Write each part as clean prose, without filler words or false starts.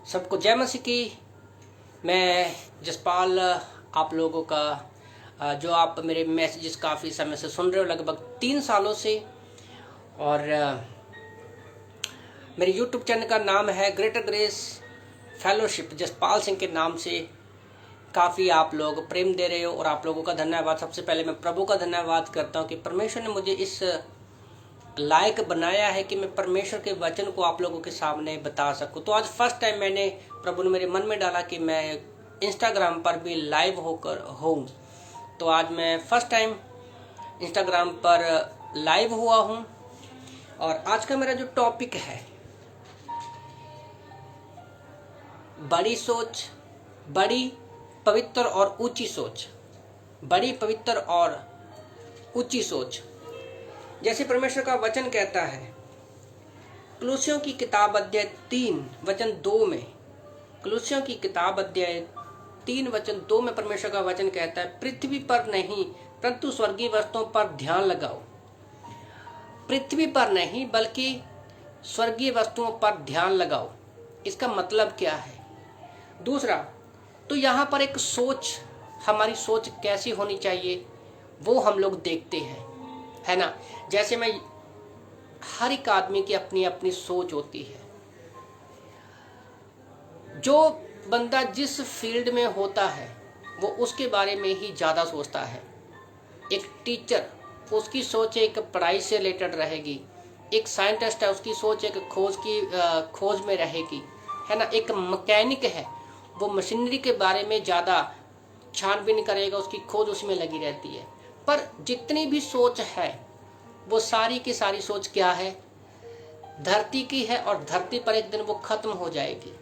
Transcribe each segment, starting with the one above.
सबको जय मसीह की। मैं जसपाल आप लोगों का जो आप मेरे मैसेजेस काफ़ी समय से सुन रहे हो, लगभग 3 सालों से। और मेरे यूट्यूब चैनल का नाम है greater grace fellowship, Jaspal Singh के नाम से। काफ़ी आप लोग प्रेम दे रहे हो और आप लोगों का धन्यवाद। सबसे पहले मैं प्रभु का धन्यवाद करता हूँ कि परमेश्वर ने मुझे इस लायक बनाया है कि मैं परमेश्वर के वचन को आप लोगों के सामने बता सकूं। तो आज फर्स्ट टाइम मैंने, प्रभु ने मेरे मन में डाला कि मैं इंस्टाग्राम पर भी लाइव होकर हूँ। तो आज मैं फर्स्ट टाइम इंस्टाग्राम पर लाइव हुआ हूँ। और आज का मेरा जो टॉपिक है, बड़ी सोच, बड़ी पवित्र और ऊंची सोच। बड़ी पवित्र और ऊंची सोच, जैसे परमेश्वर का वचन कहता है कुलुस्सियों की किताब अध्याय 3 वचन 2 में। कुलुस्सियों की किताब अध्याय 3 वचन 2 में परमेश्वर का वचन कहता है, पृथ्वी पर नहीं परंतु स्वर्गीय वस्तुओं पर ध्यान लगाओ। पृथ्वी पर नहीं बल्कि स्वर्गीय वस्तुओं पर ध्यान लगाओ। इसका मतलब क्या है? दूसरा, तो यहाँ पर एक सोच, हमारी सोच कैसी होनी चाहिए वो हम लोग देखते हैं, है ना। जैसे मैं, हर एक आदमी की अपनी अपनी सोच होती है। जो बंदा जिस फील्ड में होता है वो उसके बारे में ही ज़्यादा सोचता है। एक टीचर, उसकी सोच एक पढ़ाई से रिलेटेड रहेगी। एक साइंटिस्ट है, उसकी सोच एक खोज में रहेगी, है ना। एक मैकेनिक है, वो मशीनरी के बारे में ज़्यादा छानबीन करेगा, उसकी खोज उसमें लगी रहती है। पर जितनी भी सोच है वो सारी की सारी सोच क्या है? धरती की है, और धरती पर एक दिन वो खत्म हो जाएगी।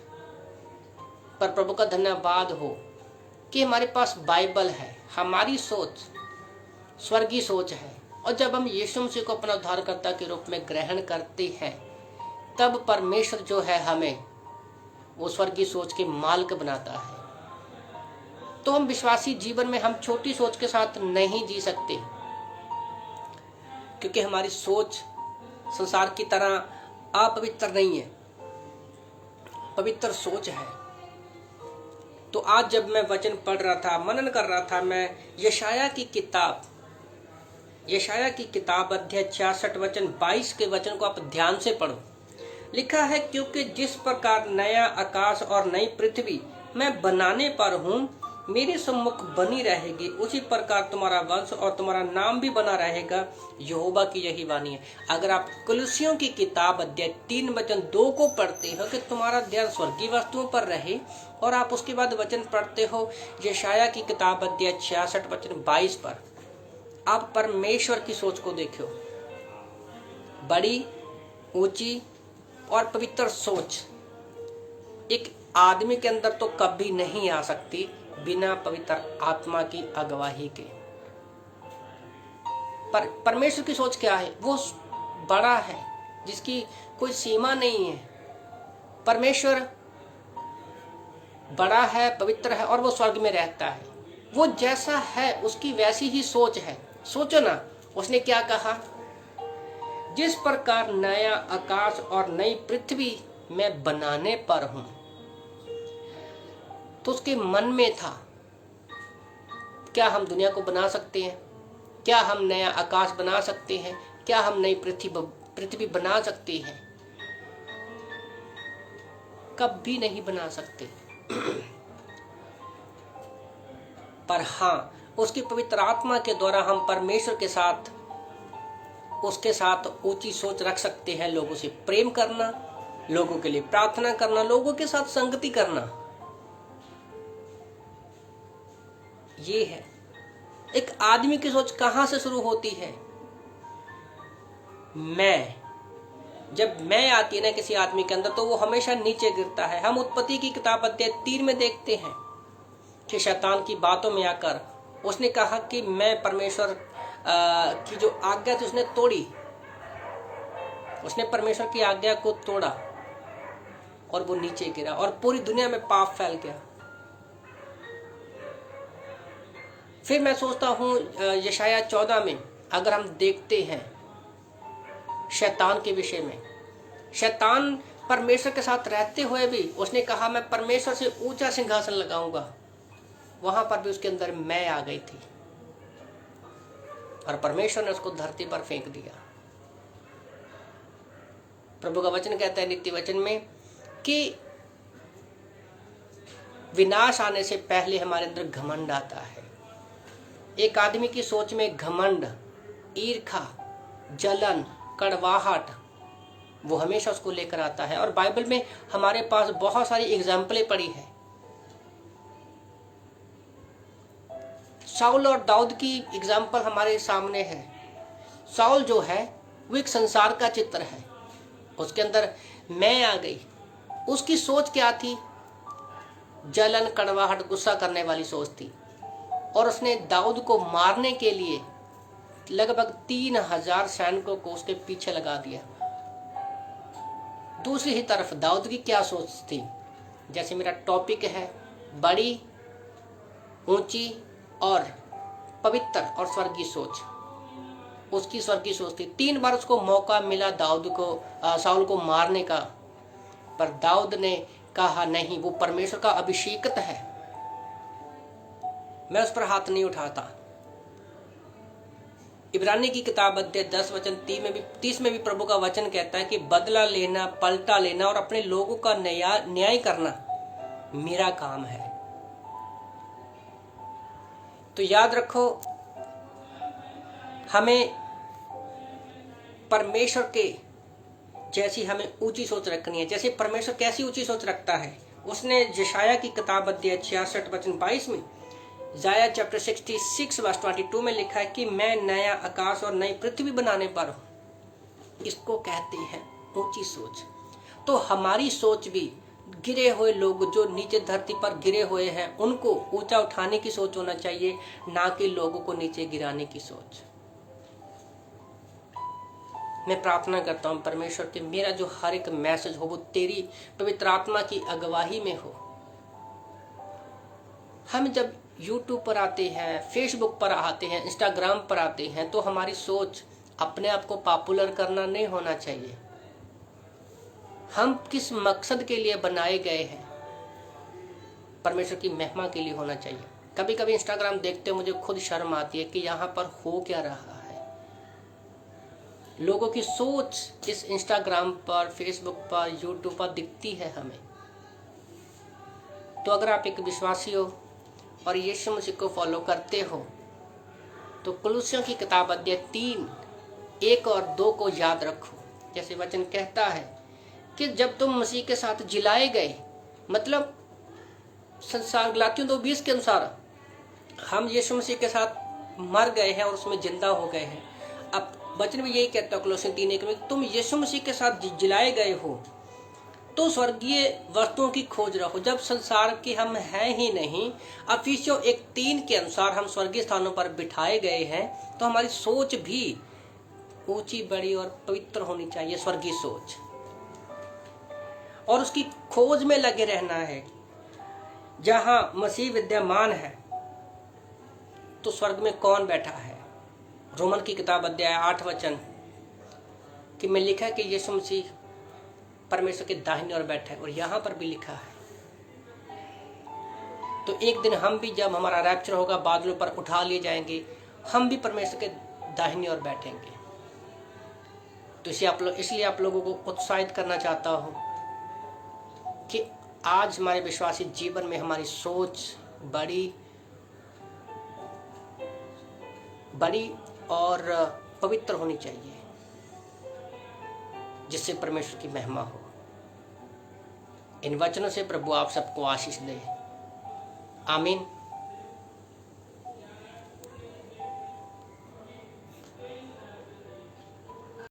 पर प्रभु का धन्यवाद हो कि हमारे पास बाइबल है। हमारी सोच स्वर्गीय सोच है, और जब हम यीशु मसीह को अपना उद्धारकर्ता के रूप में ग्रहण करते हैं, तब परमेश्वर जो है हमें वो स्वर्गीय सोच के मालिक बनाता है। तो हम विश्वासी जीवन में हम छोटी सोच के साथ नहीं जी सकते, क्योंकि हमारी सोच संसार की तरह अपवित्र नहीं है, पवित्र सोच है। तो आज जब मैं वचन पढ़ रहा था, मनन कर रहा था, मैं यशाया की किताब अध्याय 66 वचन 22 के वचन को आप ध्यान से पढ़ो। लिखा है, क्योंकि जिस प्रकार नया आकाश और नई पृथ्वी मैं बनाने पर हूँ मेरे सम्मुख बनी रहेगी, उसी प्रकार तुम्हारा वंश और तुम्हारा नाम भी बना रहेगा। यहोवा की यही वाणी है। अगर आप कुलुस्सियों की किताब अध्याय 3 वचन 2 को पढ़ते हो कि तुम्हारा ध्यान स्वर्गीय वस्तुओं पर रहे, और आप उसके बाद वचन पढ़ते हो यशाया की किताब अध्याय 66 वचन 22 पर, आप परमेश्वर की सोच को देखो। बड़ी, ऊंची और पवित्र सोच एक आदमी के अंदर तो कभी नहीं आ सकती बिना पवित्र आत्मा की अगुवाई के। पर परमेश्वर की सोच क्या है? वो बड़ा है, जिसकी कोई सीमा नहीं है। परमेश्वर बड़ा है, पवित्र है, और वो स्वर्ग में रहता है। वो जैसा है उसकी वैसी ही सोच है। सोचो ना, उसने क्या कहा? जिस प्रकार नया आकाश और नई पृथ्वी मैं बनाने पर हूं, तो उसके मन में था, क्या हम दुनिया को बना सकते हैं? क्या हम नया आकाश बना सकते हैं? क्या हम नई पृथ्वी बना सकते हैं? कभी नहीं बना सकते। पर हाँ, उसकी पवित्र आत्मा के द्वारा हम परमेश्वर के साथ, उसके साथ ऊंची सोच रख सकते हैं। लोगों से प्रेम करना, लोगों के लिए प्रार्थना करना, लोगों के साथ संगति करना। ये है एक आदमी की सोच। कहां से शुरू होती है? जब मैं आती है ना किसी आदमी के अंदर, तो वो हमेशा नीचे गिरता है। हम उत्पत्ति की किताब अध्याय 3 में देखते हैं कि शैतान की बातों में आकर उसने कहा कि मैं परमेश्वर की जो आज्ञा थी उसने तोड़ी। उसने परमेश्वर की आज्ञा को तोड़ा और वो नीचे गिरा, और पूरी दुनिया में पाप फैल गया। फिर मैं सोचता हूँ यशाया 14 में अगर हम देखते हैं शैतान के विषय में, शैतान परमेश्वर के साथ रहते हुए भी उसने कहा मैं परमेश्वर से ऊंचा सिंहासन लगाऊंगा, वहां पर भी उसके अंदर मैं आ गई थी और परमेश्वर ने उसको धरती पर फेंक दिया। प्रभु का वचन कहता है नित्य वचन में कि विनाश आने से पहले हमारे अंदर घमंड आता है। एक आदमी की सोच में घमंड, ईर्खा, जलन, कड़वाहट वो हमेशा उसको लेकर आता है। और बाइबल में हमारे पास बहुत सारी एग्जाम्पलें पड़ी है। शाऊल और दाऊद की एग्जाम्पल हमारे सामने है। शाऊल जो है वो एक संसार का चित्र है, उसके अंदर मैं आ गई। उसकी सोच क्या थी? जलन, कड़वाहट, गुस्सा करने वाली सोच थी। और उसने दाऊद को मारने के लिए लगभग 3000 सैनिकों को उसके पीछे लगा दिया। दूसरी ही तरफ दाऊद की क्या सोच थी? जैसे मेरा टॉपिक है बड़ी, ऊंची और पवित्र और स्वर्गीय सोच। उसकी स्वर्गीय सोच थी। 3 बार उसको मौका मिला शाऊल को मारने का, पर दाऊद ने कहा नहीं, वो परमेश्वर का अभिषेकत है, मैं उस पर हाथ नहीं उठाता। इब्रानी की किताब अध्याय 10 वचन 30 में भी प्रभु का वचन कहता है कि बदला लेना, पलटा लेना और अपने लोगों का न्याय करना मेरा काम है। तो याद रखो, हमें परमेश्वर के जैसी हमें ऊंची सोच रखनी है। जैसे परमेश्वर कैसी ऊंची सोच रखता है, उसने यशायाह की किताब अध्याय 66 वचन 22 में, यशायाह चैप्टर 66 वर्स 22 में लिखा है कि मैं नया आकाश और नई पृथ्वी बनाने पर हूं। इसको कहते हैं ऊंची सोच। तो हमारी सोच भी गिरे हुए लोग जो नीचे धरती पर गिरे हुए हैं उनको ऊंचा उठाने की सोच होना चाहिए, ना कि लोगों को नीचे गिराने की सोच। मैं प्रार्थना करता हूं परमेश्वर के मेरा जो हर एक मैसेज हो वो तेरी पवित्र आत्मा की अगुवाई में हो। हम जब YouTube पर आते हैं, फेसबुक पर आते हैं, इंस्टाग्राम पर आते हैं, तो हमारी सोच अपने आप को पॉपुलर करना नहीं होना चाहिए। हम किस मकसद के लिए बनाए गए हैं? परमेश्वर की महिमा के लिए होना चाहिए। कभी कभी इंस्टाग्राम देखते मुझे खुद शर्म आती है कि यहाँ पर हो क्या रहा है। लोगों की सोच इस इंस्टाग्राम पर, फेसबुक पर, यूट्यूब पर दिखती है हमें। तो अगर आप एक विश्वासी हो और यीशु मसीह को फॉलो करते हो तो कुलुस्सियों की किताब अध्याय 3 1 और 2 को याद रखो। जैसे वचन कहता है कि जब तुम मसीह के साथ जिलाए गए, मतलब संसार गलातियों 2:20 के अनुसार हम यीशु मसीह के साथ मर गए हैं और उसमें जिंदा हो गए हैं। अब वचन भी यही कहता है कुलुस्सियों 3:1 में, तुम यीशु मसीह के साथ जिलाए गए हो तो स्वर्गीय वस्तुओं की खोज रखो। जब संसार के हम हैं ही नहीं, इफिसियों 1:3 के अनुसार हम स्वर्गीय स्थानों पर बिठाए गए हैं, तो हमारी सोच भी ऊंची, बड़ी और पवित्र होनी चाहिए, स्वर्गीय सोच। और उसकी खोज में लगे रहना है। जहां मसीह विद्यमान है तो स्वर्ग में कौन बैठा है? रोमन की किताब अध्याय 8 वचन कि में लिखा है कि यीशु मसीह परमेश्वर के दाहिने ओर बैठा है, और यहां पर भी लिखा है। तो एक दिन हम भी, जब हमारा रैप्चर होगा, बादलों पर उठा लिए जाएंगे, हम भी परमेश्वर के दाहिने ओर बैठेंगे। तो इसलिए आप लोगों को उत्साहित करना चाहता हूं कि आज हमारे विश्वासी जीवन में हमारी सोच बड़ी और पवित्र होनी चाहिए, जिससे परमेश्वर की महिमा हो। इन वचनों से प्रभु आप सबको आशीष दे। आमीन।